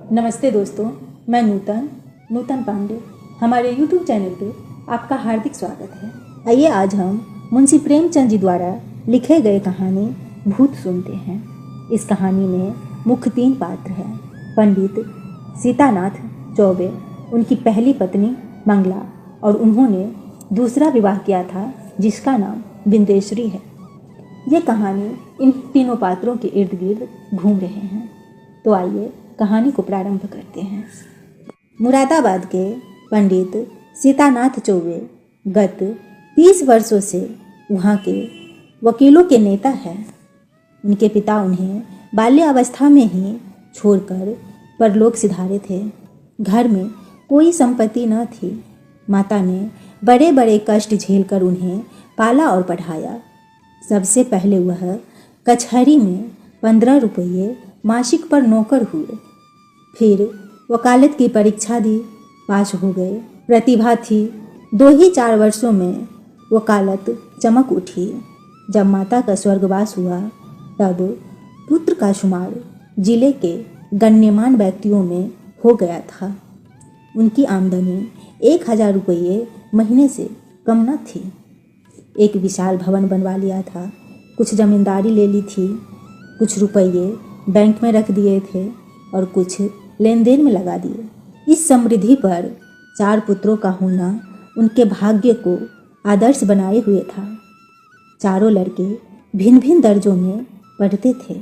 नमस्ते दोस्तों, मैं नूतन पांडे। हमारे YouTube चैनल पे आपका हार्दिक स्वागत है। आइए आज हम मुंशी प्रेमचंद जी द्वारा लिखे गए कहानी भूत सुनते हैं। इस कहानी में मुख्य 3 पात्र हैं। पंडित सीतानाथ चौबे, उनकी पहली पत्नी मंगला और उन्होंने दूसरा विवाह किया था जिसका नाम बिंदेश्वरी है। ये कहानी इन तीनों पात्रों के इर्द गिर्द घूम रहे हैं। तो आइए कहानी को प्रारंभ करते हैं। मुरादाबाद के पंडित सीतानाथ चौबे गत 30 वर्षों से वहाँ के वकीलों के नेता हैं। उनके पिता उन्हें बाल्यावस्था में ही छोड़कर परलोक सिधारे थे। घर में कोई संपत्ति न थी। माता ने बड़े बड़े कष्ट झेलकर उन्हें पाला और पढ़ाया। सबसे पहले वह कचहरी में 15 रुपये मासिक पर नौकर हुए। फिर वकालत की परीक्षा दी, पास हो गए। प्रतिभा थी। 2 ही 4 वर्षों में वकालत चमक उठी। जब माता का स्वर्गवास हुआ तब पुत्र का शुमार जिले के गण्यमान्य व्यक्तियों में हो गया था। उनकी आमदनी 1000 रुपये महीने से कम न थी। एक विशाल भवन बनवा लिया था। कुछ जमींदारी ले ली थी। कुछ रुपये बैंक में रख दिए थे और कुछ लेन देन में लगा दिए। इस समृद्धि पर 4 पुत्रों का होना उनके भाग्य को आदर्श बनाए हुए था। चारों लड़के भिन्न भिन्न दर्जों में पढ़ते थे,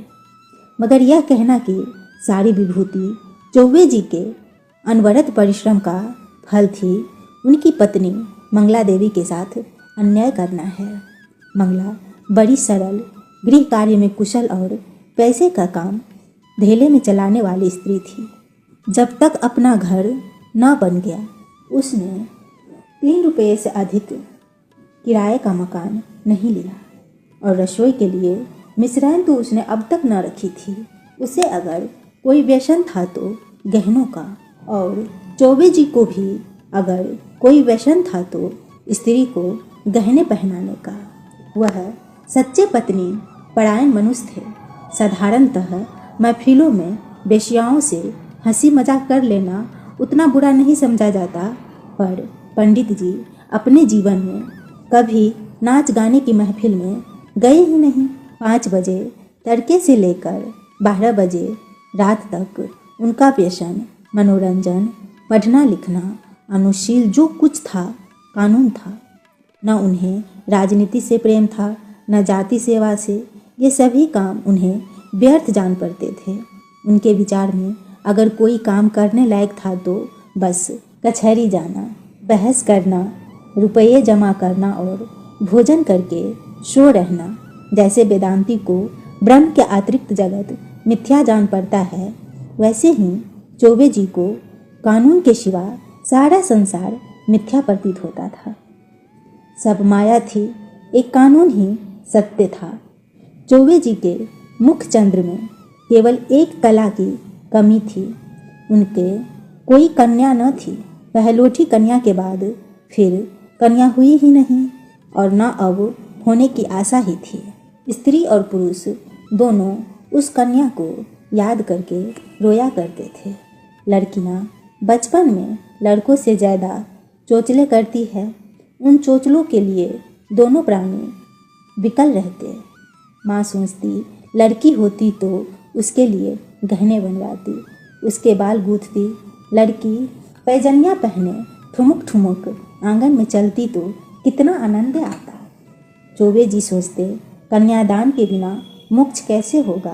मगर यह कहना कि सारी विभूति चौबे जी के अनवरत परिश्रम का फल थी, उनकी पत्नी मंगला देवी के साथ अन्याय करना है। मंगला बड़ी सरल, गृह कार्य में कुशल और पैसे का काम धेले में चलाने वाली स्त्री थी। जब तक अपना घर न बन गया उसने 3 रुपये से अधिक किराए का मकान नहीं लिया और रसोई के लिए मिश्राइन तो उसने अब तक न रखी थी। उसे अगर कोई व्यसन था तो गहनों का, और चौबे जी को भी अगर कोई व्यसन था तो स्त्री को गहने पहनाने का। वह सच्चे पत्नी परायण मनुष्य थे। साधारणतः महफिलों में वेश्याओं से हंसी मजाक कर लेना उतना बुरा नहीं समझा जाता, पर पंडित जी अपने जीवन में कभी नाच गाने की महफिल में गए ही नहीं। 5 बजे तड़के से लेकर 12 बजे रात तक उनका व्यसन मनोरंजन, पढ़ना लिखना, अनुशील जो कुछ था कानून था। न उन्हें राजनीति से प्रेम था, न जाति सेवा से। ये सभी काम उन्हें व्यर्थ जान पड़ते थे। उनके विचार में अगर कोई काम करने लायक था तो बस कचहरी जाना, बहस करना, रुपये जमा करना और भोजन करके सो रहना। जैसे वेदांती को ब्रह्म के अतिरिक्त जगत मिथ्या जान पड़ता है, वैसे ही चौबे जी को कानून के सिवा सारा संसार मिथ्या प्रतीत होता था। सब माया थी, एक कानून ही सत्य था। चौबे जी के मुख चंद्र में केवल एक कला की कमी थी। उनके कोई कन्या न थी। पहलोठी कन्या के बाद फिर कन्या हुई ही नहीं और न अब होने की आशा ही थी। स्त्री और पुरुष दोनों उस कन्या को याद करके रोया करते थे। लड़कियां बचपन में लड़कों से ज़्यादा चोचले करती है। उन चोचलों के लिए दोनों प्राणी विकल रहते। माँ सोचती लड़की होती तो उसके लिए गहने बनवाती, उसके बाल गूंथती। लड़की पैजनिया पहने ठुमुक ठुमुक आंगन में चलती तो कितना आनंद आता। चौबे जी सोचते कन्यादान के बिना मोक्ष कैसे होगा।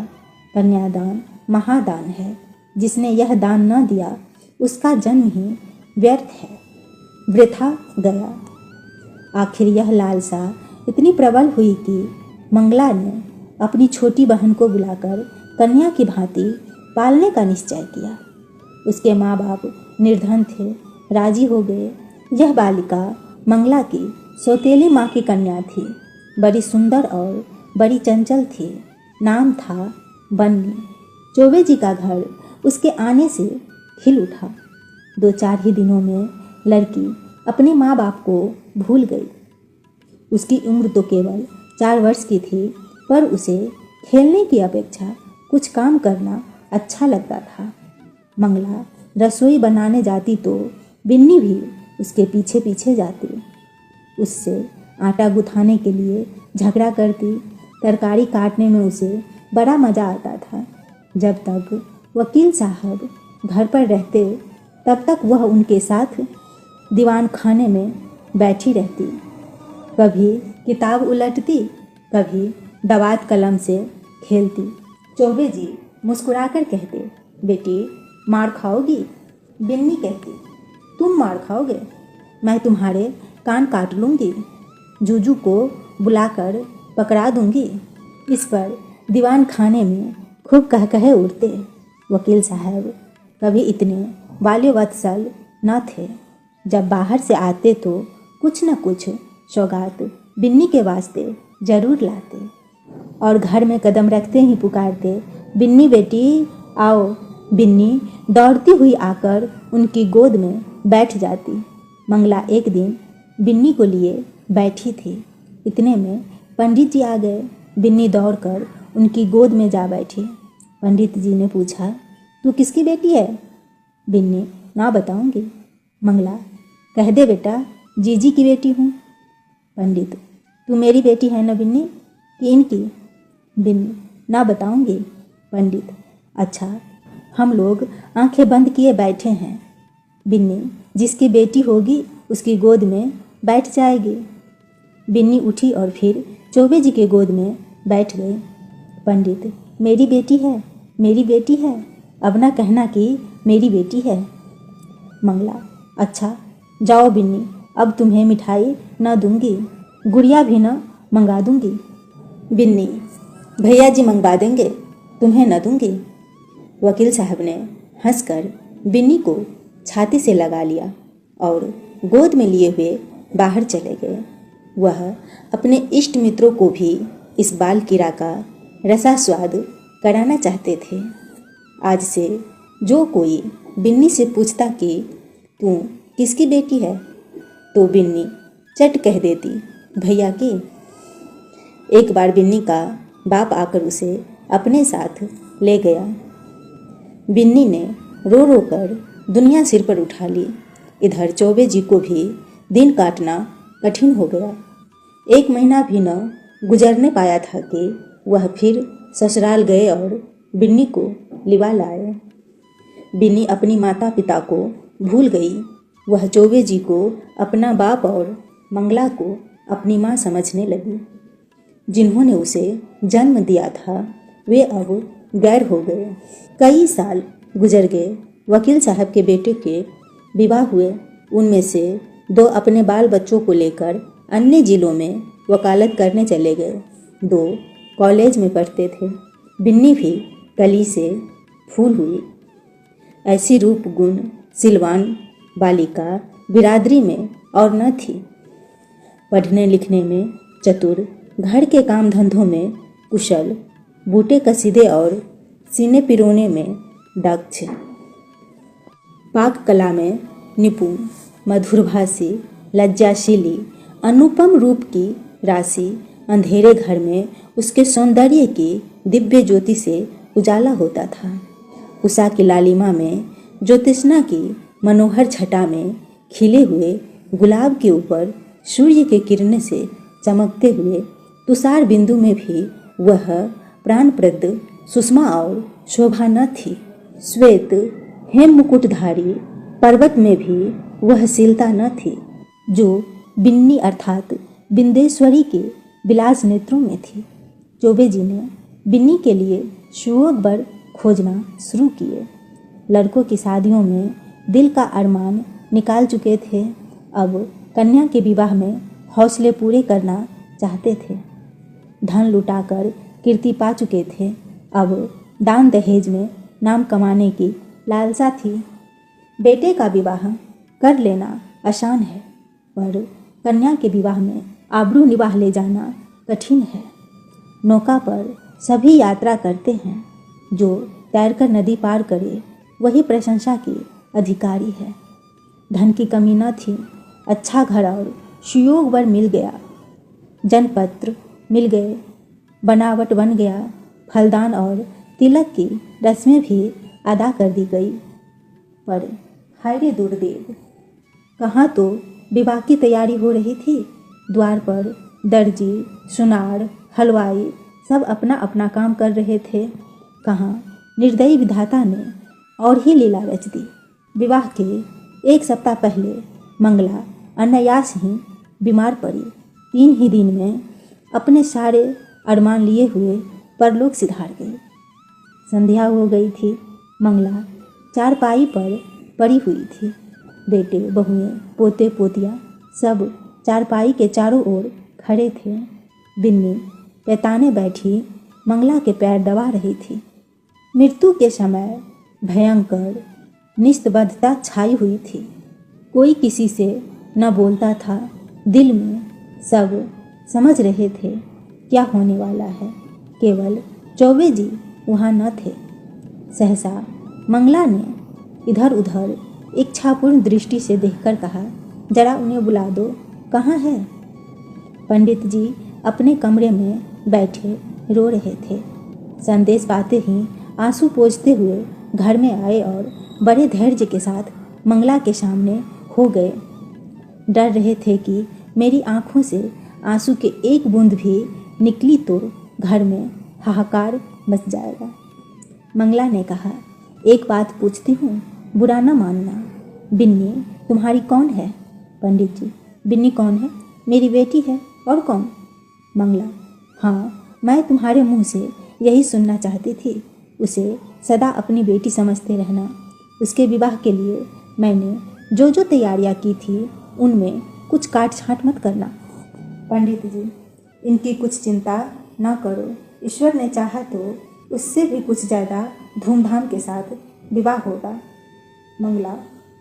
कन्यादान महादान है। जिसने यह दान न दिया उसका जन्म ही व्यर्थ है, वृथा गया। आखिर यह लालसा इतनी प्रबल हुई कि मंगला ने अपनी छोटी बहन को बुलाकर कन्या की भांति पालने का निश्चय किया। उसके माँ बाप निर्धन थे, राजी हो गए। यह बालिका मंगला की सौतेली माँ की कन्या थी। बड़ी सुंदर और बड़ी चंचल थी। नाम था बन्नी। चौबे जी का घर उसके आने से खिल उठा। 2-4 ही दिनों में लड़की अपने माँ बाप को भूल गई। उसकी उम्र तो केवल 4 वर्ष की थी, पर उसे खेलने की अपेक्षा कुछ काम करना अच्छा लगता था। मंगला रसोई बनाने जाती तो बिन्नी भी उसके पीछे पीछे जाती। उससे आटा गुथाने के लिए झगड़ा करती। तरकारी काटने में उसे बड़ा मज़ा आता था। जब तक वकील साहब घर पर रहते तब तक वह उनके साथ दीवान खाने में बैठी रहती। कभी किताब उलटती, कभी दवात कलम से खेलती। चौबे जी मुस्कुराकर कहते, बेटी मार खाओगी? बिन्नी कहती, तुम मार खाओगे? मैं तुम्हारे कान काट लूँगी, जूजू को बुलाकर पकड़ा दूँगी। इस पर दीवान खाने में खूब कह उड़ते। वकील साहब कभी इतने बाल्यवत्सल न थे। जब बाहर से आते तो कुछ न कुछ सौगात बिन्नी के वास्ते जरूर लाते और घर में कदम रखते ही पुकारते, बिन्नी बेटी आओ। बिन्नी दौड़ती हुई आकर उनकी गोद में बैठ जाती। मंगला एक दिन बिन्नी को लिए बैठी थी। इतने में पंडित जी आ गए। बिन्नी दौड़कर उनकी गोद में जा बैठी। पंडित जी ने पूछा, तू किसकी बेटी है? बिन्नी, ना बताऊंगी। मंगला, कह दे बेटा, जीजी की बेटी हूँ। पंडित, तू मेरी बेटी है ना बिन्नी, कि इनकी? बिन्नी, ना बताऊंगी। पंडित, अच्छा, हम लोग आंखें बंद किए बैठे हैं। बिन्नी जिसकी बेटी होगी उसकी गोद में बैठ जाएगी। बिन्नी उठी और फिर चौबे जी के गोद में बैठ गई। पंडित, मेरी बेटी है, मेरी बेटी है, अब ना कहना कि मेरी बेटी है। मंगला, अच्छा जाओ बिन्नी, अब तुम्हें मिठाई न दूंगी, गुड़िया भी न मंगा दूंगी। बिन्नी, भैया जी मंगवा देंगे, तुम्हें न दूंगी। वकील साहब ने हंसकर बिन्नी को छाती से लगा लिया और गोद में लिए हुए बाहर चले गए। वह अपने इष्ट मित्रों को भी इस बाल कीड़ा का रसास्वाद कराना चाहते थे। आज से जो कोई बिन्नी से पूछता कि तू किसकी बेटी है, तो बिन्नी चट कह देती, भैया की। एक बार बिन्नी का बाप आकर उसे अपने साथ ले गया। बिन्नी ने रो रो कर दुनिया सिर पर उठा ली। इधर चौबे जी को भी दिन काटना कठिन हो गया। 1 महीना भी न गुजरने पाया था कि वह फिर ससुराल गए और बिन्नी को लिवा लाए। बिन्नी अपनी माता पिता को भूल गई। वह चौबे जी को अपना बाप और मंगला को अपनी माँ समझने लगी। जिन्होंने उसे जन्म दिया था वे अब गैर हो गए। कई साल गुजर गए। वकील साहब के बेटे के विवाह हुए। उनमें से 2 अपने बाल बच्चों को लेकर अन्य जिलों में वकालत करने चले गए। 2 कॉलेज में पढ़ते थे। बिन्नी भी कली से फूल हुई। ऐसी रूप गुण सिलवान बालिका बिरादरी में और न थी। पढ़ने लिखने में चतुर, घर के काम धंधों में कुशल, बूटे कसीदे और सीने पिरोने में दक्ष, पाक कला में निपुण, मधुरभाषी, लज्जाशीली, अनुपम रूप की राशि अंधेरे घर में उसके सौंदर्य की दिव्य ज्योति से उजाला होता था। उषा की लालिमा में, ज्योतिष्णा की मनोहर छटा में खिले हुए गुलाब के ऊपर सूर्य के किरण से चमकते हुए तुषार बिंदु में भी वह प्राणप्रद सुषमा और शोभा न थी। श्वेत हेम मुकुटधारी पर्वत में भी वह शीलता न थी जो बिन्नी अर्थात बिंदेश्वरी के विलास नेत्रों में थी। चौबे जी ने बिन्नी के लिए सुयोग वर खोजना शुरू किए। लड़कों की शादियों में दिल का अरमान निकाल चुके थे। अब कन्या के विवाह में हौसले पूरे करना चाहते थे। धन लुटाकर कीर्ति पा चुके थे। अब दान दहेज में नाम कमाने की लालसा थी। बेटे का विवाह कर लेना आसान है, पर कन्या के विवाह में आबरू निभाह ले जाना कठिन है। नौका पर सभी यात्रा करते हैं। जो तैरकर नदी पार करे वही प्रशंसा की अधिकारी है। धन की कमी न थी। अच्छा घर और सुयोग वर मिल गया। जनपत्र मिल गए। बनावट बन गया। फलदान और तिलक की रस्में भी अदा कर दी गई। पर हाय रे दुर्देव, कहाँ तो विवाह की तैयारी हो रही थी। द्वार पर दर्जी, सुनार, हलवाई सब अपना अपना काम कर रहे थे। कहाँ निर्दयी विधाता ने और ही लीला रच दी। विवाह के 1 सप्ताह पहले मंगला अनायास ही बीमार पड़ी। 3 ही दिन में अपने सारे अरमान लिए हुए परलोक सिधार गई। संध्या हो गई थी। मंगला चारपाई पर पड़ी हुई थी। बेटे, बहुएं, पोते पोतियाँ सब चारपाई के चारों ओर खड़े थे। बिन्नी पैताने बैठी मंगला के पैर दबा रही थी। मृत्यु के समय भयंकर निस्तब्धता छाई हुई थी। कोई किसी से न बोलता था। दिल में सब समझ रहे थे क्या होने वाला है। केवल चौबे जी वहाँ न थे। सहसा मंगला ने इधर उधर इच्छापूर्ण दृष्टि से देखकर कहा, जरा उन्हें बुला दो, कहाँ है। पंडित जी अपने कमरे में बैठे रो रहे थे। संदेश पाते ही आंसू पोंछते हुए घर में आए और बड़े धैर्य के साथ मंगला के सामने हो गए। डर रहे थे कि मेरी आंखों से आंसू के एक बूंद भी निकली तो घर में हाहाकार मच जाएगा। मंगला ने कहा, एक बात पूछती हूँ, बुरा न मानना। बिन्नी तुम्हारी कौन है। पंडित जी, बिन्नी कौन है? मेरी बेटी है, और कौन? मंगला, हाँ, मैं तुम्हारे मुंह से यही सुनना चाहती थी। उसे सदा अपनी बेटी समझते रहना। उसके विवाह के लिए मैंने जो जो तैयारियां की थी उनमें कुछ काट छाँट मत करना। पंडित जी, इनकी कुछ चिंता न करो। ईश्वर ने चाहा तो उससे भी कुछ ज़्यादा धूमधाम के साथ विवाह होगा। मंगला,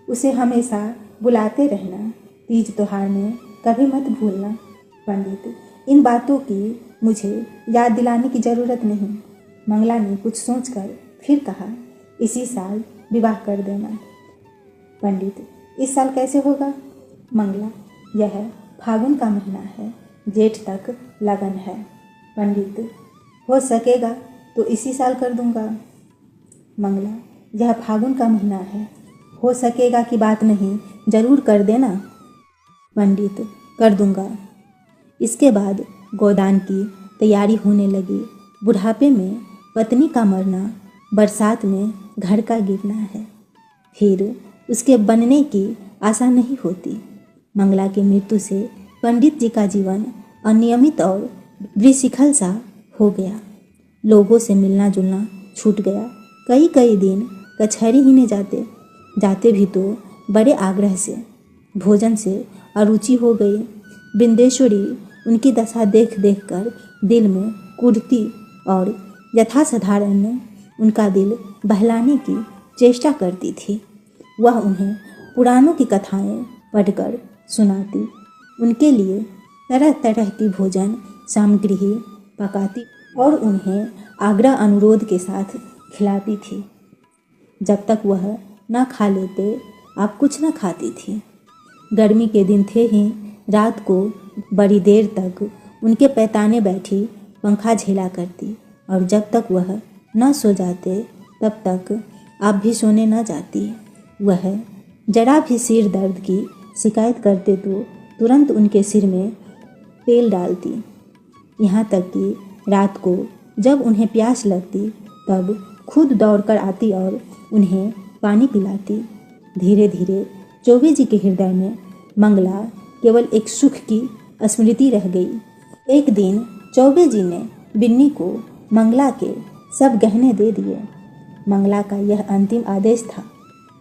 उसे हमेशा बुलाते रहना। तीज त्योहार में कभी मत भूलना। पंडित, इन बातों की मुझे याद दिलाने की ज़रूरत नहीं। मंगला ने कुछ सोचकर फिर कहा, इसी साल विवाह कर देना। पंडित, इस साल कैसे होगा? मंगला, यह फागुन का महीना है, जेठ तक लगन है। पंडित, हो सकेगा तो इसी साल कर दूंगा। मंगला, यह फागुन का महीना है, हो सकेगा की बात नहीं, जरूर कर देना। पंडित, कर दूंगा। इसके बाद गोदान की तैयारी होने लगी। बुढ़ापे में पत्नी का मरना, बरसात में घर का गिरना है, फिर उसके बनने की आशा नहीं होती। मंगला की मृत्यु से पंडित जी का जीवन अनियमित और विशिखल सा हो गया। लोगों से मिलना जुलना छूट गया। कई दिन कचहरी ही नहीं जाते भी तो बड़े आग्रह से। भोजन से अरुचि हो गई। बिंदेश्वरी उनकी दशा देख कर दिल में कुढ़ती और यथासाधारण उनका दिल बहलाने की चेष्टा करती थी। वह उन्हें पुराणों की कथाएं पढ़कर सुनाती, उनके लिए तरह तरह की भोजन सामग्री पकाती और उन्हें आग्रह अनुरोध के साथ खिलाती थी। जब तक वह न खा लेते आप कुछ न खाती थी। गर्मी के दिन थे ही रात को बड़ी देर तक उनके पैताने बैठी पंखा झेला करती और जब तक वह न सो जाते तब तक आप भी सोने न जाती। वह जरा भी सिर दर्द की शिकायत करते तो तुरंत उनके सिर में तेल डालती। यहाँ तक कि रात को जब उन्हें प्यास लगती तब खुद दौड़कर आती और उन्हें पानी पिलाती। धीरे धीरे चौबे जी के हृदय में मंगला केवल एक सुख की स्मृति रह गई। एक दिन चौबे जी ने बिन्नी को मंगला के सब गहने दे दिए। मंगला का यह अंतिम आदेश था।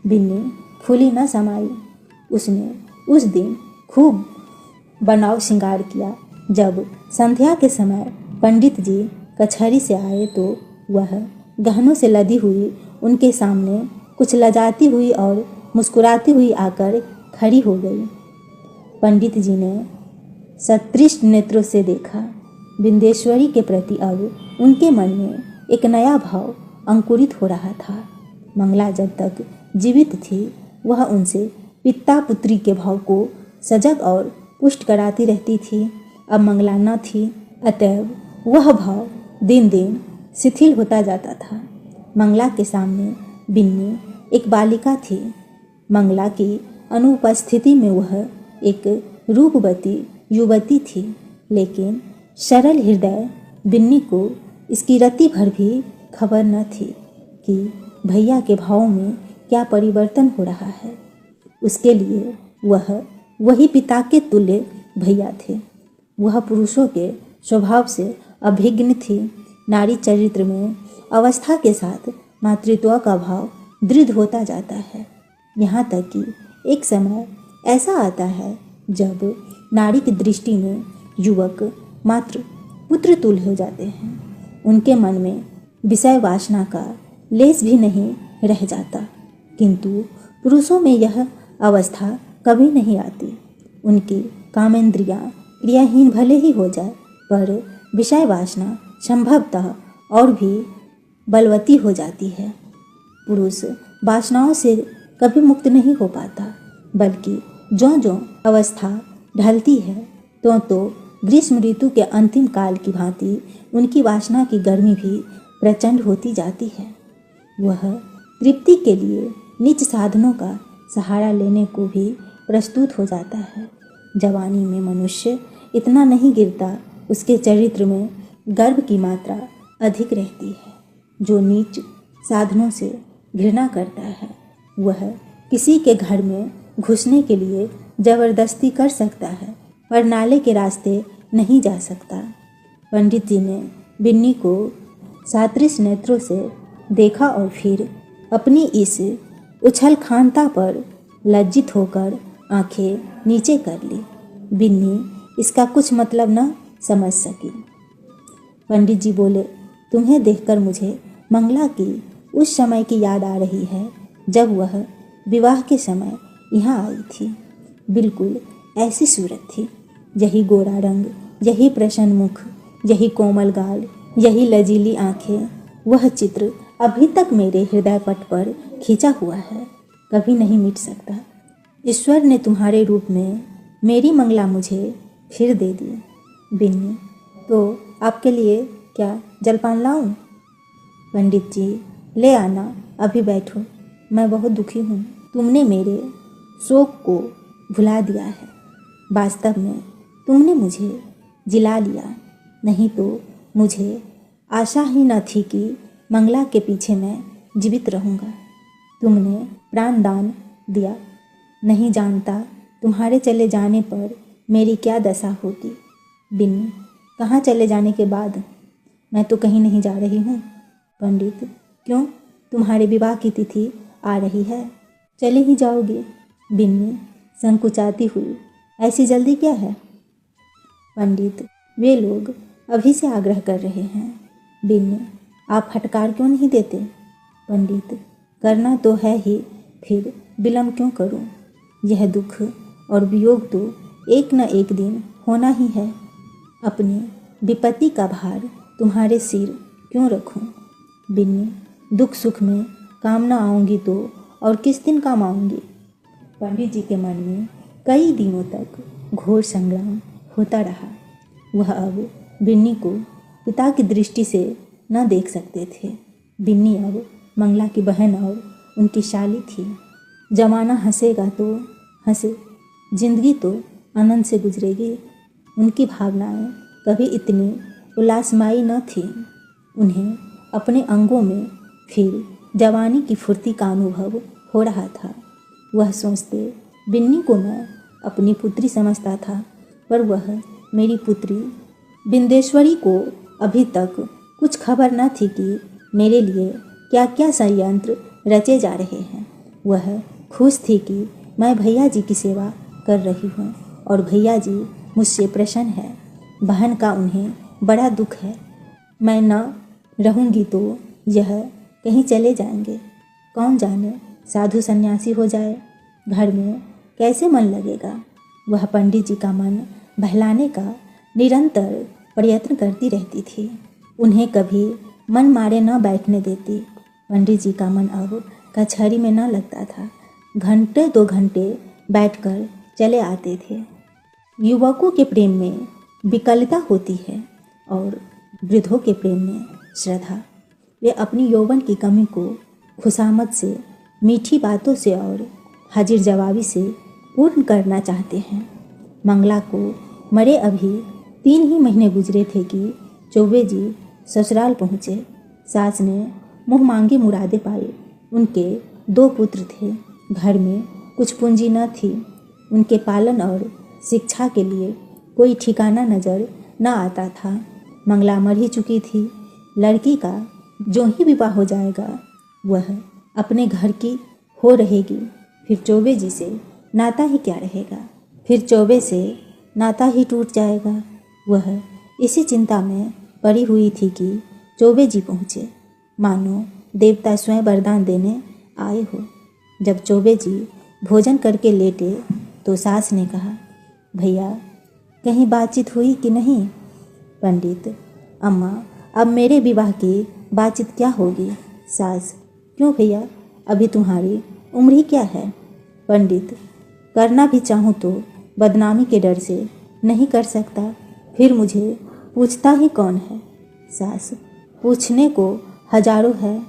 बिन्नी फूली न समाई। उसने उस दिन खूब बनाव श्रृंगार किया। जब संध्या के समय पंडित जी कचहरी से आए तो वह गहनों से लदी हुई उनके सामने कुछ लजाती हुई और मुस्कुराती हुई आकर खड़ी हो गई। पंडित जी ने सतृष्ट नेत्रों से देखा। बिंदेश्वरी के प्रति अब उनके मन में एक नया भाव अंकुरित हो रहा था। मंगला जब तक जीवित थी वह उनसे पिता पुत्री के भाव को सजग और पुष्ट कराती रहती थी। अब मंगला न थी, अतएव वह भाव दिन दिन शिथिल होता जाता था। मंगला के सामने बिन्नी एक बालिका थी। मंगला की अनुपस्थिति में वह एक रूपवती युवती थी, लेकिन सरल हृदय बिन्नी को इसकी रत्ती भर भी खबर न थी कि भैया के भाव में क्या परिवर्तन हो रहा है। उसके लिए वह वही पिता के तुल्य भैया थे। वह पुरुषों के स्वभाव से अभिज्ञ थी। नारी चरित्र में अवस्था के साथ मातृत्व का भाव दृढ़ होता जाता है, यहाँ तक कि एक समय ऐसा आता है जब नारी की दृष्टि में युवक मात्र पुत्र तुल्य हो जाते हैं। उनके मन में विषय वासना का लेस भी नहीं रह जाता, किंतु पुरुषों में यह अवस्था कभी नहीं आती। उनकी कामेंद्रियां क्रियाहीन भले ही हो जाए, पर विषय वासना संभवतः और भी बलवती हो जाती है। पुरुष वासनाओं से कभी मुक्त नहीं हो पाता, बल्कि जो अवस्था ढलती है तो ग्रीष्म ऋतु के अंतिम काल की भांति उनकी वासना की गर्मी भी प्रचंड होती जाती है। वह तृप्ति के लिए नीच साधनों का सहारा लेने को भी प्रस्तुत हो जाता है। जवानी में मनुष्य इतना नहीं गिरता, उसके चरित्र में गर्व की मात्रा अधिक रहती है। जो नीच साधनों से घृणा करता है वह किसी के घर में घुसने के लिए जबरदस्ती कर सकता है, पर नाले के रास्ते नहीं जा सकता। पंडित जी ने बिन्नी को सादृश नेत्रों से देखा और फिर अपनी इस उछलखानता पर लज्जित होकर आंखें नीचे कर ली। बिन्नी इसका कुछ मतलब न समझ सकी। पंडित जी बोले, तुम्हें देखकर मुझे मंगला की उस समय की याद आ रही है जब वह विवाह के समय यहाँ आई थी। बिल्कुल ऐसी सूरत थी, यही गोरा रंग, यही प्रसन्न मुख, यही कोमल गाल, यही लजीली आंखें। वह चित्र अभी तक मेरे हृदय पट पर खींचा हुआ है, कभी नहीं मिट सकता। ईश्वर ने तुम्हारे रूप में मेरी मंगला मुझे फिर दे दी। बिन्नी, तो आपके लिए क्या जलपान लाऊं? पंडित जी, ले आना, अभी बैठो, मैं बहुत दुखी हूँ। तुमने मेरे शोक को भुला दिया है। वास्तव में तुमने मुझे जिला लिया, नहीं तो मुझे आशा ही न थी कि मंगला के पीछे मैं जीवित रहूँगा। तुमने प्राणदान दिया, नहीं जानता तुम्हारे चले जाने पर मेरी क्या दशा होती। बिन्नी, कहाँ चले जाने के बाद? मैं तो कहीं नहीं जा रही हूँ। पंडित, क्यों? तुम्हारे विवाह की तिथि आ रही है, चले ही जाओगे। बिन्नी संकुचाती हुई, ऐसी जल्दी क्या है? पंडित, वे लोग अभी से आग्रह कर रहे हैं। बिन्नी, आप फटकार क्यों नहीं देते? पंडित, करना तो है ही, फिर विलम्ब क्यों करूं? यह दुख और वियोग तो एक न एक दिन होना ही है। अपनी विपत्ति का भार तुम्हारे सिर क्यों रखूं? बिन्नी, दुख सुख में काम न आऊँगी तो और किस दिन काम आऊँगी? पंडित जी के मन में कई दिनों तक घोर संग्राम होता रहा। वह अब बिन्नी को पिता की दृष्टि से न देख सकते थे। बिन्नी अब मंगला की बहन और उनकी शाली थी। जमाना हंसेगा तो हंसे, जिंदगी तो आनंद से गुजरेगी। उनकी भावनाएं कभी इतनी उल्लासमयी न थी। उन्हें अपने अंगों में फिर जवानी की फुर्ती का अनुभव हो रहा था। वह सोचते, बिन्नी को मैं अपनी पुत्री समझता था, पर वह मेरी पुत्री बिंदेश्वरी को अभी तक कुछ खबर न थी कि मेरे लिए क्या क्या षड्यंत्र रचे जा रहे हैं। वह खुश थी कि मैं भैया जी की सेवा कर रही हूँ और भैया जी मुझसे प्रसन्न है। बहन का उन्हें बड़ा दुख है। मैं न रहूँगी तो यह कहीं चले जाएंगे। कौन जाने साधु सन्यासी हो जाए, घर में कैसे मन लगेगा। वह पंडित जी का मन बहलाने का निरंतर प्रयत्न करती रहती थी। उन्हें कभी मन मारे न बैठने देती। पंडित जी का मन अब कचहरी में न लगता था। घंटे 2 घंटे बैठकर चले आते थे। युवकों के प्रेम में विकलता होती है और वृद्धों के प्रेम में श्रद्धा। वे अपनी यौवन की कमी को खुशामद से मीठी बातों से और हाजिर जवाबी से पूर्ण करना चाहते हैं। मंगला को मरे अभी 3 ही महीने गुजरे थे कि चौबे जी ससुराल पहुँचे। सास ने मुँह मांगी मुरादे पाए। उनके 2 पुत्र थे। घर में कुछ पूंजी न थी। उनके पालन और शिक्षा के लिए कोई ठिकाना नज़र न आता था। मंगला मर ही चुकी थी। लड़की का जो ही विवाह हो जाएगा वह अपने घर की हो रहेगी। फिर चौबे जी से नाता ही क्या रहेगा। फिर चौबे से नाता ही टूट जाएगा। वह इसी चिंता में पड़ी हुई थी कि चौबे जी पहुँचे। मानो देवता स्वयं वरदान देने आए हो। जब चौबे जी भोजन करके लेटे तो सास ने कहा, भैया कहीं बातचीत हुई कि नहीं। पंडित, अम्मा अब मेरे विवाह की बातचीत क्या होगी। सास, क्यों भैया, अभी तुम्हारी उम्र ही क्या है। पंडित, करना भी चाहूँ तो बदनामी के डर से नहीं कर सकता। फिर मुझे पूछता ही कौन है। सास, पूछने को हजारों है,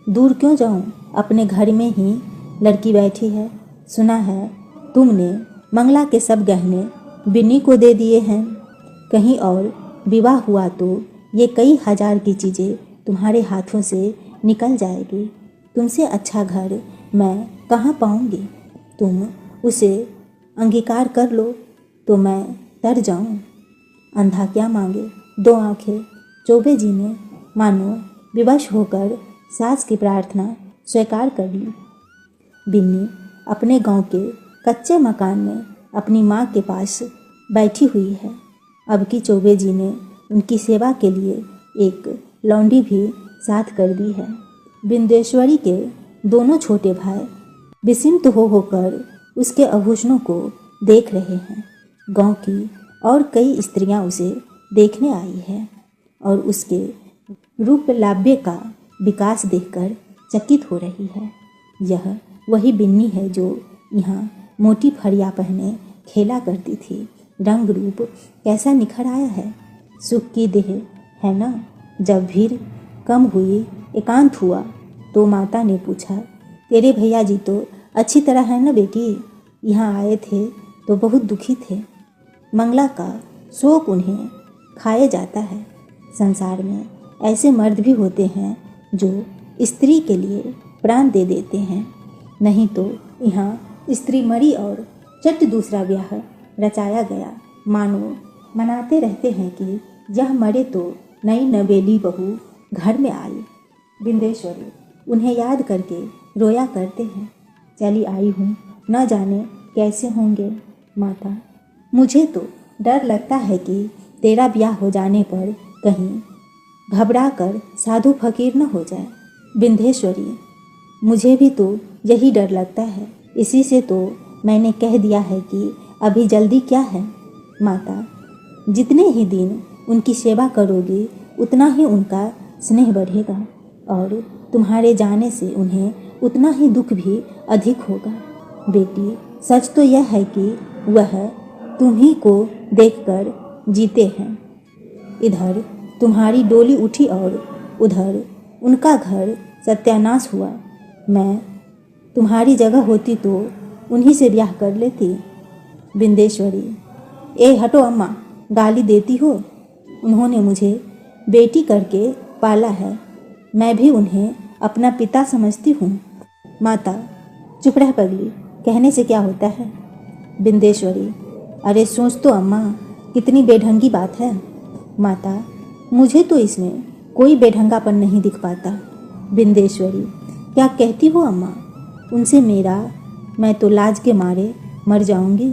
दूर क्यों जाऊँ, अपने घर में ही लड़की बैठी है। सुना है तुमने मंगला के सब गहने बिन्नी को दे दिए हैं। कहीं और विवाह हुआ तो ये कई हजार की चीज़ें तुम्हारे हाथों से निकल जाएगी। तुमसे अच्छा घर मैं कहाँ पाऊँगी। तुम उसे अंगीकार कर लो तो मैं तर जाऊँ। अंधा क्या मांगे 2 आँखें। चौबे जी ने मानो विवश होकर सास की प्रार्थना स्वीकार कर ली। बिन्नी अपने गांव के कच्चे मकान में अपनी माँ के पास बैठी हुई है। अब की चौबे जी ने उनकी सेवा के लिए एक लौंडी भी साथ कर दी है। बिंदेश्वरी के दोनों छोटे भाई विस्मित होकर उसके आभूषणों को देख रहे हैं। गांव की और कई स्त्रियां उसे देखने आई है और उसके रूप लाव्य का विकास देखकर चकित हो रही है। यह वही बिन्नी है जो यहाँ मोटी फरिया पहने खेला करती थी। रंग रूप कैसा निखर आया है। सुख की देह है ना। जब भीड़ कम हुई, एकांत हुआ तो माता ने पूछा, तेरे भैया जी तो अच्छी तरह है ना बेटी। यहाँ आए थे तो बहुत दुखी थे। मंगला का शोक उन्हें खाए जाता है। संसार में ऐसे मर्द भी होते हैं जो स्त्री के लिए प्राण दे देते हैं। नहीं तो यहाँ स्त्री मरी और चट दूसरा ब्याह रचाया गया। मानो मनाते रहते हैं कि यह मरे तो नई नवेली बहू घर में आई। बिंदेश्वरी उन्हें याद करके रोया करते हैं। चली आई हूँ, न जाने कैसे होंगे। माता, मुझे तो डर लगता है कि तेरा ब्याह हो जाने पर कहीं घबरा कर साधु फकीर न हो जाए। बिंदेश्वरी, मुझे भी तो यही डर लगता है। इसी से तो मैंने कह दिया है कि अभी जल्दी क्या है। माता, जितने ही दिन उनकी सेवा करोगी उतना ही उनका स्नेह बढ़ेगा और तुम्हारे जाने से उन्हें उतना ही दुख भी अधिक होगा। बेटी, सच तो यह है कि वह तुम्ही को देखकर जीते हैं। इधर तुम्हारी डोली उठी और उधर उनका घर सत्यानाश हुआ। मैं तुम्हारी जगह होती तो उन्हीं से ब्याह कर लेती। बिंदेश्वरी, ए हटो अम्मा, गाली देती हो। उन्होंने मुझे बेटी करके पाला है। मैं भी उन्हें अपना पिता समझती हूँ। माता, चुप रह पगली, कहने से क्या होता है। बिंदेश्वरी, अरे सोच तो अम्मा, कितनी बेढंगी बात है। माता, मुझे तो इसमें कोई बेढंगापन नहीं दिख पाता। बिंदेश्वरी, क्या कहती हो अम्मा। उनसे मैं तो लाज के मारे मर जाऊंगी।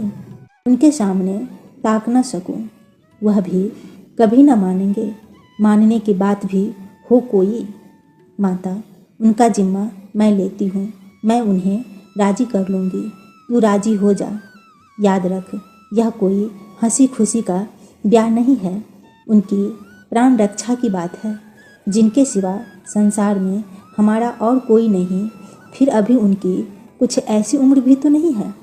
उनके सामने ताक न सकूं। वह भी कभी न मानेंगे। मानने की बात भी हो कोई। माता, उनका जिम्मा मैं लेती हूँ। मैं उन्हें राजी कर लूँगी। तू राजी हो जा। याद रख, यह कोई हंसी खुशी का ब्याह नहीं है। उनकी प्राण रक्षा की बात है। जिनके सिवा संसार में हमारा और कोई नहीं। फिर अभी उनकी कुछ ऐसी उम्र भी तो नहीं है।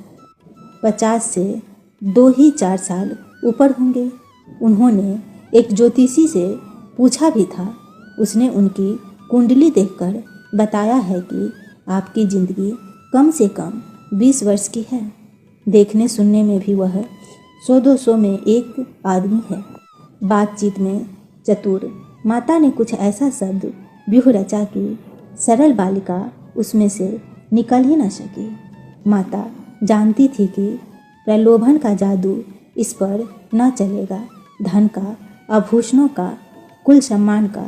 50 से 2 ही 4 साल ऊपर होंगे। उन्होंने एक ज्योतिषी से पूछा भी था। उसने उनकी कुंडली देखकर बताया है कि आपकी ज़िंदगी कम से कम 20 वर्ष की है। देखने सुनने में भी वह 100-200 में एक आदमी है। बातचीत में चतुर। माता ने कुछ ऐसा शब्द व्यूह रचा कि सरल बालिका उसमें से निकल ही न सकी। माता जानती थी कि प्रलोभन का जादू इस पर न चलेगा। धन का, आभूषणों का, कुल सम्मान का,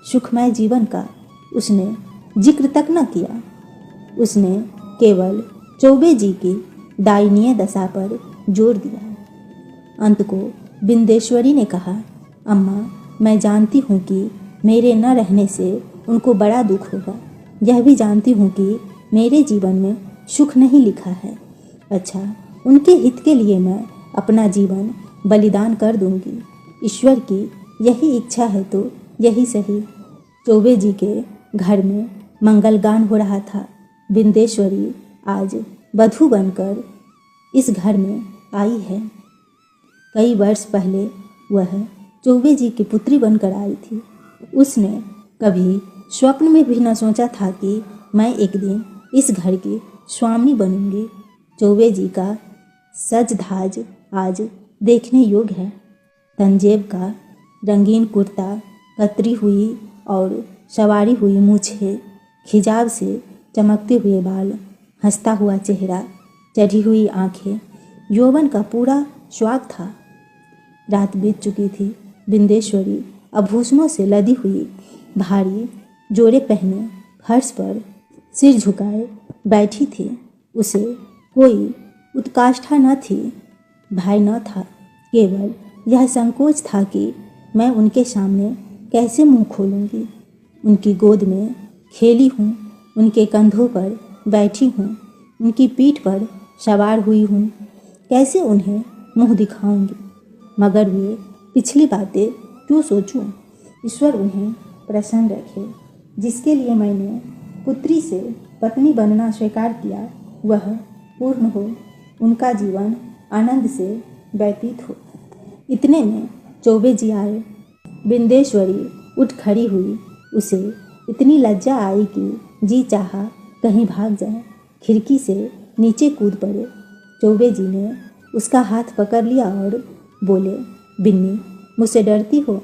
सुखमय जीवन का उसने जिक्र तक न किया। उसने केवल चौबे जी की दायनीय दशा पर जोर दिया। अंत को बिंदेश्वरी ने कहा, अम्मा, मैं जानती हूँ कि मेरे न रहने से उनको बड़ा दुख होगा। यह भी जानती हूँ कि मेरे जीवन में सुख नहीं लिखा है। अच्छा, उनके हित के लिए मैं अपना जीवन बलिदान कर दूंगी। ईश्वर की यही इच्छा है तो यही सही। चौबे जी के घर में मंगलगान हो रहा था। बिंदेश्वरी आज वधू बनकर इस घर में आई है। कई वर्ष पहले वह चौबे जी की पुत्री बनकर आई थी। उसने कभी स्वप्न में भी न सोचा था कि मैं एक दिन इस घर की स्वामी बनूंगी। चौबे जी का सज धाज आज देखने योग्य है। तंजेब का रंगीन कुर्ता, कतरी हुई और सवारी हुई मूछें, खिजाव से चमकते हुए बाल, हंसता हुआ चेहरा, चढ़ी हुई आंखें, यौवन का पूरा स्वाद था। रात बीत चुकी थी। बिंदेश्वरी आभूषणों से लदी हुई भारी जोड़े पहने फर्श पर सिर झुकाए बैठी थी। उसे कोई उत्काष्ठा न थी, भय न था। केवल यह संकोच था कि मैं उनके सामने कैसे मुंह खोलूंगी। उनकी गोद में खेली हूँ, उनके कंधों पर बैठी हूँ, उनकी पीठ पर सवार हुई हूँ। कैसे उन्हें मुंह दिखाऊंगी? मगर वे पिछली बातें क्यों सोचूं? ईश्वर उन्हें प्रसन्न रखे। जिसके लिए मैंने पुत्री से पत्नी बनना स्वीकार किया वह पूर्ण हो, उनका जीवन आनंद से व्यतीत हो। इतने में चौबे जी आए। बिंदेश्वरी उठ खड़ी हुई। उसे इतनी लज्जा आई कि जी चाहा कहीं भाग जाए। खिड़की से नीचे कूद पड़े। चौबे जी ने उसका हाथ पकड़ लिया और बोले, बिन्नी, मुझसे डरती हो?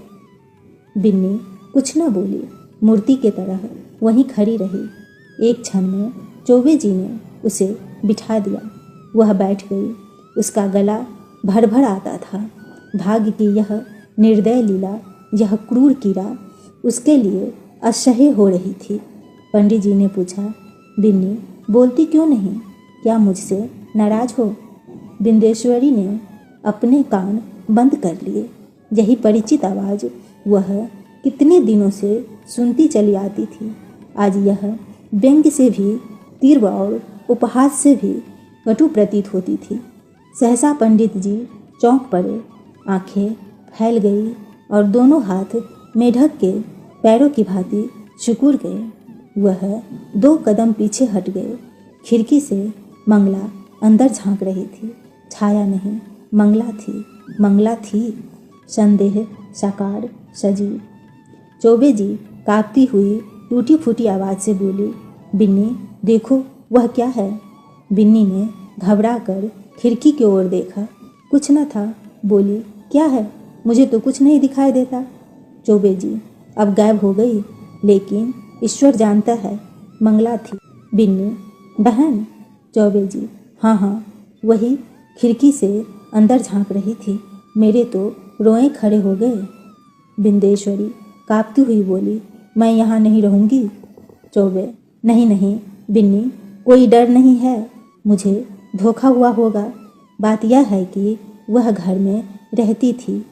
बिन्नी कुछ न बोली, मूर्ति के तरह वहीं खड़ी रही। एक क्षण में चौबे जी ने उसे बिठा दिया। वह बैठ गई। उसका गला भर भर आता था। भाग्य की यह निर्दय लीला, यह क्रूर कीड़ा उसके लिए असह्य हो रही थी। पंडित जी ने पूछा, बिन्नी, बोलती क्यों नहीं? क्या मुझसे नाराज हो? बिंदेश्वरी ने अपने कान बंद कर लिए। यही परिचित आवाज़ वह कितने दिनों से सुनती चली आती थी। आज यह व्यंग्य से भी तीव्र और उपहास से भी कटु प्रतीत होती थी। सहसा पंडित जी चौंक पड़े। आंखें फैल गई और दोनों हाथ मेढक के पैरों की भांति सिकुड़ गए। वह 2 कदम पीछे हट गए। खिड़की से मंगला अंदर झांक रही थी। छाया नहीं, मंगला थी, मंगला थी, संदेह साकार सजीव। चौबे जी कांपती हुई टूटी फूटी आवाज़ से बोली, बिन्नी, देखो वह क्या है? बिन्नी ने घबरा कर खिड़की की ओर देखा। कुछ न था। बोली, क्या है? मुझे तो कुछ नहीं दिखाई देता। चौबे जी अब गायब हो गई, लेकिन ईश्वर जानता है, मंगला थी। बिन्नी, बहन। चौबे जी, हाँ हाँ, वही खिड़की से अंदर झांक रही थी। मेरे तो रोए खड़े हो गए। बिंदेश्वरी कांपती हुई बोली, मैं यहाँ नहीं रहूँगी। चौबे, नहीं नहीं बिन्नी, कोई डर नहीं है। मुझे धोखा हुआ होगा। बात यह है कि वह घर में रहती थी,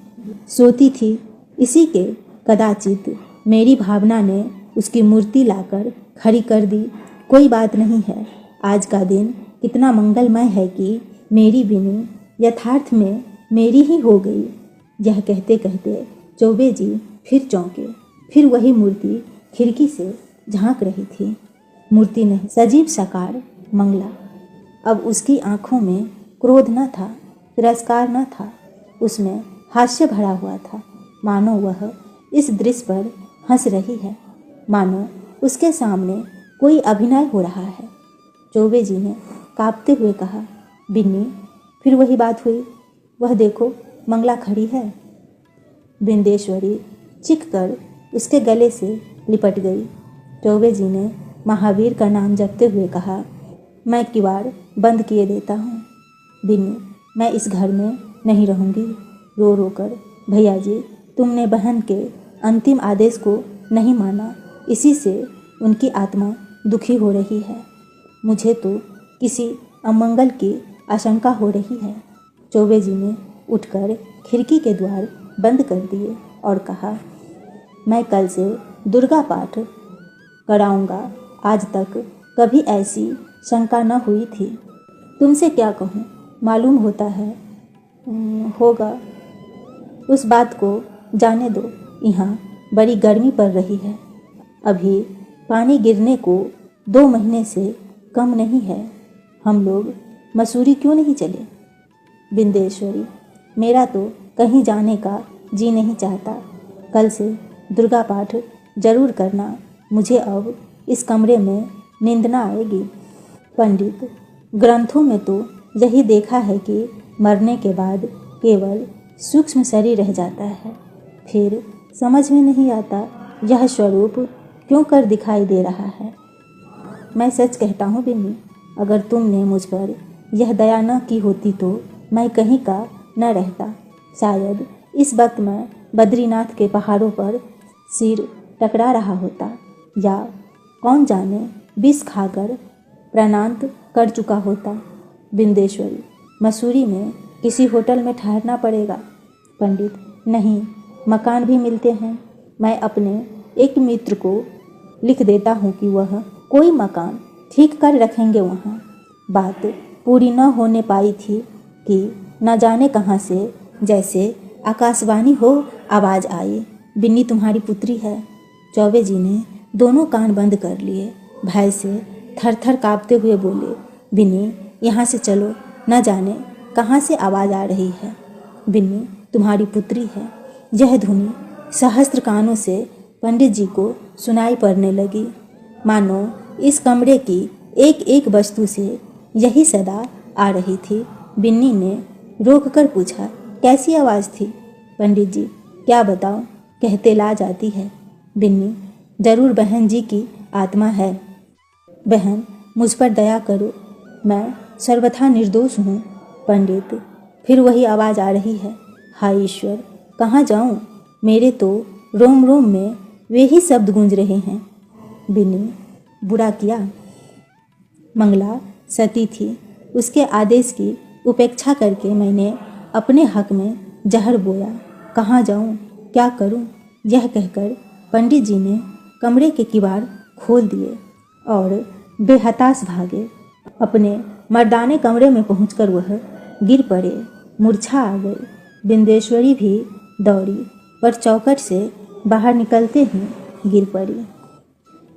सोती थी। इसी के कदाचित मेरी भावना ने उसकी मूर्ति लाकर खड़ी कर दी। कोई बात नहीं है। आज का दिन कितना मंगलमय है कि मेरी बिन्नी यथार्थ में मेरी ही हो गई। यह कहते कहते चौबे जी फिर चौंके। फिर वही मूर्ति खिड़की से झांक रही थी। मूर्ति नहीं, सजीव साकार मंगला। अब उसकी आंखों में क्रोध न था, तिरस्कार न था, उसमें हास्य भरा हुआ था। मानो वह इस दृश्य पर हंस रही है, मानो उसके सामने कोई अभिनय हो रहा है। चौबे जी ने कांपते हुए कहा। बिन्नी, फिर वही बात हुई। वह देखो, मंगला खड़ी है। बिंदेश्वरी चीख कर उसके गले से लिपट गई। चौबे जी ने महावीर का नाम जपते हुए कहा, मैं किवाड़ बंद किए देता हूँ। बिन्नी, मैं इस घर में नहीं रहूँगी। रो रो कर, भैया जी, तुमने बहन के अंतिम आदेश को नहीं माना, इसी से उनकी आत्मा दुखी हो रही है। मुझे तो किसी अमंगल की आशंका हो रही है। चौबे जी ने उठकर खिड़की के द्वार बंद कर दिए और कहा, मैं कल से दुर्गा पाठ कराऊंगा। आज तक कभी ऐसी शंका न हुई थी। तुमसे क्या कहूँ, मालूम होता है होगा। उस बात को जाने दो। यहाँ बड़ी गर्मी पड़ रही है। अभी पानी गिरने को 2 महीने से कम नहीं है। हम लोग मसूरी क्यों नहीं चले? बिंदेश्वरी, मेरा तो कहीं जाने का जी नहीं चाहता। कल से दुर्गा पाठ जरूर करना। मुझे अब इस कमरे में नींद न आएगी। पंडित, ग्रंथों में तो यही देखा है कि मरने के बाद केवल सूक्ष्म शरीर रह जाता है। फिर समझ में नहीं आता यह स्वरूप क्यों कर दिखाई दे रहा है। मैं सच कहता हूँ बिन्नी, अगर तुमने मुझ पर यह दया न की होती तो मैं कहीं का न रहता। शायद इस वक्त मैं बद्रीनाथ के पहाड़ों पर सिर टकरा रहा होता, या कौन जाने विष खाकर प्राणांत कर चुका होता। बिंदेश्वरी, मसूरी में किसी होटल में ठहरना पड़ेगा। पंडित, नहीं, मकान भी मिलते हैं। मैं अपने एक मित्र को लिख देता हूँ कि वह कोई मकान ठीक कर रखेंगे वहाँ। बात पूरी न होने पाई थी कि न जाने कहाँ से जैसे आकाशवाणी हो आवाज़ आई, बिन्नी तुम्हारी पुत्री है। चौबे जी ने दोनों कान बंद कर लिए। भय से थर थर काँपते हुए बोले, बिन्नी, यहाँ से चलो, न जाने कहाँ से आवाज़ आ रही है। बिन्नी तुम्हारी पुत्री है। यह धुनी सहस्त्र कानों से पंडित जी को सुनाई पड़ने लगी, मानो इस कमरे की एक एक वस्तु से यही सदा आ रही थी। बिन्नी ने रोक कर पूछा, कैसी आवाज़ थी? पंडित जी, क्या बताऊं, कहते ला जाती है। बिन्नी, जरूर बहन जी की आत्मा है। बहन, मुझ पर दया करो, मैं सर्वथा निर्दोष हूँ। पंडित, फिर वही आवाज़ आ रही है। हाय ईश्वर, कहाँ जाऊँ? मेरे तो रोम रोम में वे ही शब्द गूंज रहे हैं। बिन्नी, बुरा किया। मंगला सती थी, उसके आदेश की उपेक्षा करके मैंने अपने हक में जहर बोया। कहाँ जाऊँ, क्या करूँ? यह कहकर पंडित जी ने कमरे के किवाड़ खोल दिए और बेहताश भागे। अपने मर्दाने कमरे में पहुंचकर वह गिर पड़े, मूर्छा आ गई। बिंदेश्वरी भी दौड़ी, पर चौखट से बाहर निकलते ही गिर पड़ी।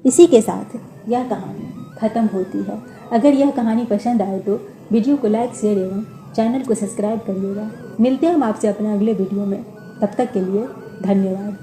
इसी के साथ यह कहानी ख़त्म होती है। अगर यह कहानी पसंद आए तो वीडियो को लाइक, शेयर एवं चैनल को सब्सक्राइब करिएगा। मिलते हैं हम आपसे अपने अगले वीडियो में। तब तक के लिए धन्यवाद।